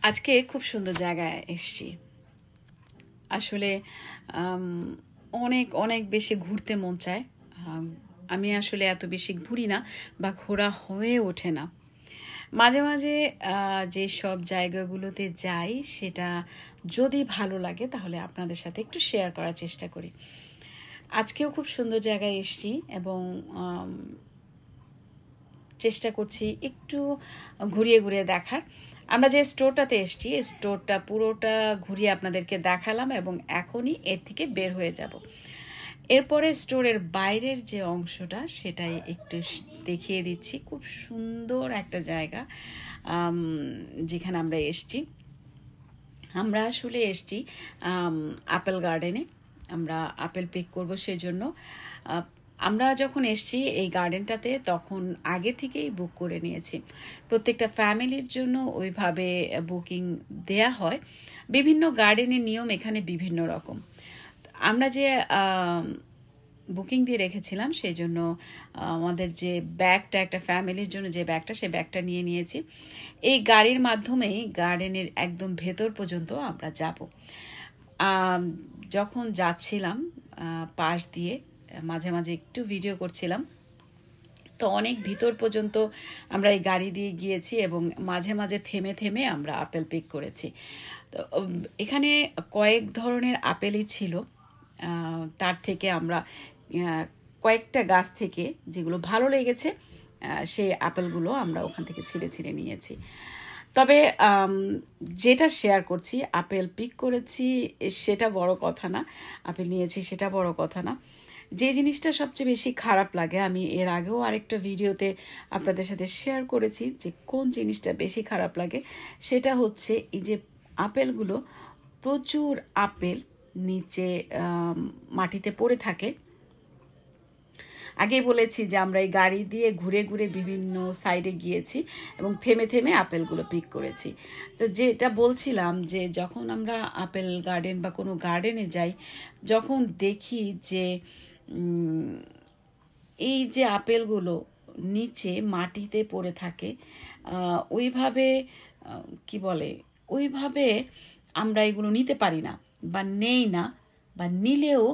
আজকে খুব সুন্দর জায়গায় এসেছি। আসলে অনেক অনেক বেশি ঘুরতে মন চায়। আমি আসলে এত বেশি ঘুরি না বা ঘোরা হয়ে ওঠে না। মাঝে মাঝে যে সব জায়গাগুলোতে যাই সেটা যদি ভালো লাগে তাহলে আপনাদের সাথে একটু শেয়ার করার চেষ্টা করি। আজকেও খুব সুন্দর জায়গায় এসেছি এবং চেষ্টা করছি একটু ঘুরিয়ে ঘুরিয়ে দেখার। আমরা যে স্টোরটাতে এসেছি এই স্টোরটা পুরোটা ঘুরিয়ে আপনাদেরকে দেখালাম এবং এখনই এর থেকে বের হয়ে যাব। এরপরে স্টোরের বাইরের যে অংশটা সেটাই একটু দেখিয়ে দিচ্ছি। খুব সুন্দর একটা জায়গা যেখানে আমরা এসেছি। আমরা আসলে এসেছি আপেল গার্ডেনে। আমরা আপেল পিক করবো, সেজন্য আমরা যখন এসেছি এই গার্ডেনটাতে তখন আগে থেকেই বুক করে নিয়েছি। প্রত্যেকটা ফ্যামিলির জন্য ওইভাবে বুকিং দেয়া হয়। বিভিন্ন গার্ডেনের নিয়ম এখানে বিভিন্ন রকম। আমরা যে বুকিং দিয়ে রেখেছিলাম সেই জন্য আমাদের যে ব্যাগটা, একটা ফ্যামিলির জন্য যে ব্যাগটা, সেই ব্যাগটা নিয়ে নিয়েছি। এই গাড়ির মাধ্যমেই গার্ডেনের একদম ভেতর পর্যন্ত আমরা যাব। যখন যাচ্ছিলাম পাশ দিয়ে মাঝে মাঝে একটু ভিডিও করছিলাম, তো অনেক ভিতর পর্যন্ত আমরা এই গাড়ি দিয়ে গিয়েছি এবং মাঝে মাঝে থেমে থেমে আমরা আপেল পিক করেছি। তো এখানে কয়েক ধরনের আপেলই ছিল। তার থেকে আমরা কয়েকটা গাছ থেকে যেগুলো ভালো লেগেছে সেই আপেলগুলো আমরা ওখান থেকে ছিঁড়ে ছিঁড়ে নিয়েছি। তবে যেটা শেয়ার করছি, আপেল পিক করেছি সেটা বড় কথা না, আপেল নিয়েছি সেটা বড় কথা না। যে জিনিসটা সবচেয়ে বেশি খারাপ লাগে, আমি এর আগেও আরেকটা ভিডিওতে আপনাদের সাথে শেয়ার করেছি যে কোন জিনিসটা বেশি খারাপ লাগে, সেটা হচ্ছে এই যে আপেলগুলো, প্রচুর আপেল নিচে মাটিতে পড়ে থাকে। আগেই বলেছি যে আমরা এই গাড়ি দিয়ে ঘুরে ঘুরে বিভিন্ন সাইডে গিয়েছি এবং থেমে থেমে আপেলগুলো পিক করেছি। তো যেটা বলছিলাম যে যখন আমরা আপেল গার্ডেন বা কোনো গার্ডেনে যাই, যখন দেখি যে এই যে আপেলগুলো নিচে মাটিতে পড়ে থাকে, ওইভাবে কি বলে, ওইভাবে আমরা এগুলো নিতে পারি না বা নেই না, বা নিলেও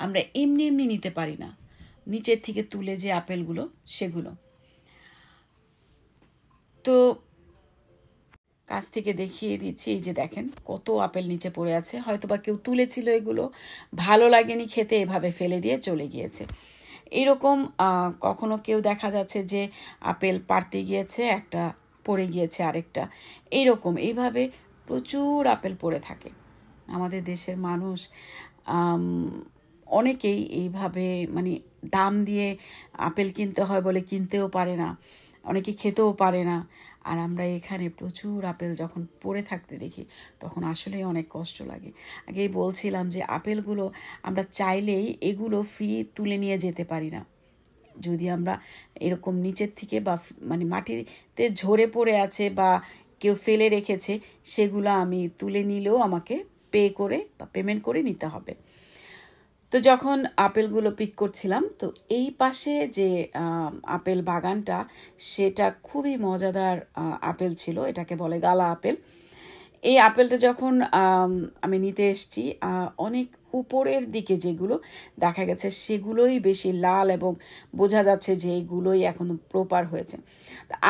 আমরা এমনি এমনি নিতে পারি না, নিচের থেকে তুলে যে আপেলগুলো সেগুলো। তো কাছ থেকে দেখিয়ে দিচ্ছি, এই যে দেখেন কত আপেল নিচে পড়ে আছে। হয়তো বা কেউ তুলেছিল, এগুলো ভালো লাগেনি খেতে, এভাবে ফেলে দিয়ে চলে গিয়েছে। এইরকম কখনো কেউ দেখা যাচ্ছে যে আপেল পাড়তে গিয়েছে, একটা পড়ে গিয়েছে আরেকটা, এইরকম এইভাবে প্রচুর আপেল পড়ে থাকে। আমাদের দেশের মানুষ অনেকেই এইভাবে মানে দাম দিয়ে আপেল কিনতে হয় বলে কিনতেও পারে না, অনেকে খেতেও পারে না। আর আমরা এখানে প্রচুর আপেল যখন পড়ে থাকতে দেখি তখন আসলেই অনেক কষ্ট লাগে। আগেই বলছিলাম যে আপেলগুলো আমরা চাইলেই এগুলো ফ্রি তুলে নিয়ে যেতে পারি না। যদি আমরা এরকম নিচের থেকে বা মানে মাটিতে ঝরে পড়ে আছে বা কেউ ফেলে রেখেছে, সেগুলো আমি তুলে নিলেও আমাকে পে করে বা পেমেন্ট করে নিতে হবে। তো যখন আপেলগুলো পিক করছিলাম, তো এই পাশে যে আপেল বাগানটা, সেটা খুবই মজাদার আপেল ছিল, এটাকে বলে গালা আপেল। এই আপেলটা যখন আমি নিতে এসেছি, অনেক উপরের দিকে যেগুলো দেখা গেছে সেগুলোই বেশি লাল এবং বোঝা যাচ্ছে যে এইগুলোই এখন প্রপার হয়েছে।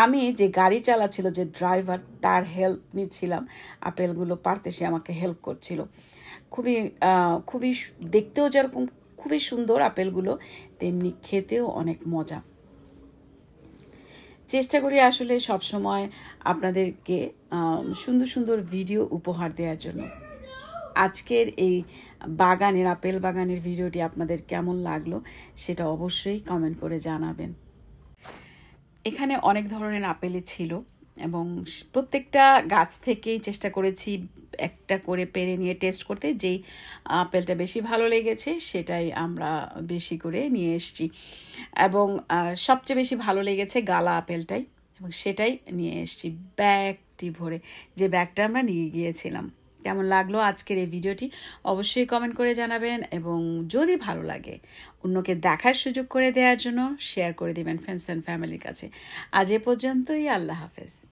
আমি যে গাড়ি চালাচ্ছিল, যে ড্রাইভার, তার হেল্প নিচ্ছিলাম আপেলগুলো পাড়তে, সে আমাকে হেল্প করছিল। খুবই খুবই দেখতেও যেরকম খুবই সুন্দর আপেলগুলো, তেমনি খেতেও অনেক মজা। চেষ্টা করি আসলে সবসময় আপনাদেরকে সুন্দর সুন্দর ভিডিও উপহার দেওয়ার জন্য। আজকের এই বাগানের, আপেল বাগানের ভিডিওটি আপনাদের কেমন লাগলো সেটা অবশ্যই কমেন্ট করে জানাবেন। এখানে অনেক ধরনের আপেলই ছিল এবং প্রত্যেকটা গাছ থেকেই চেষ্টা করেছি একটা করে পেরে নিয়ে টেস্ট করতে। যেই আপেলটা বেশি ভালো লেগেছে সেটাই আমরা বেশি করে নিয়ে এসেছি এবং সবচেয়ে বেশি ভালো লেগেছে গালা আপেলটাই, এবং সেটাই নিয়ে এসেছি ব্যাগটি ভরে, যে ব্যাগটা আমরা নিয়ে গিয়েছিলাম। কেমন লাগলো আজকের এই ভিডিওটি অবশ্যই কমেন্ট করে জানাবেন এবং যদি ভালো লাগে অন্যকে দেখার সুযোগ করে দেওয়ার জন্য শেয়ার করে দেবেন ফ্রেন্ডস অ্যান্ড ফ্যামিলির কাছে। আজ এ পর্যন্তই, আল্লাহ হাফেজ।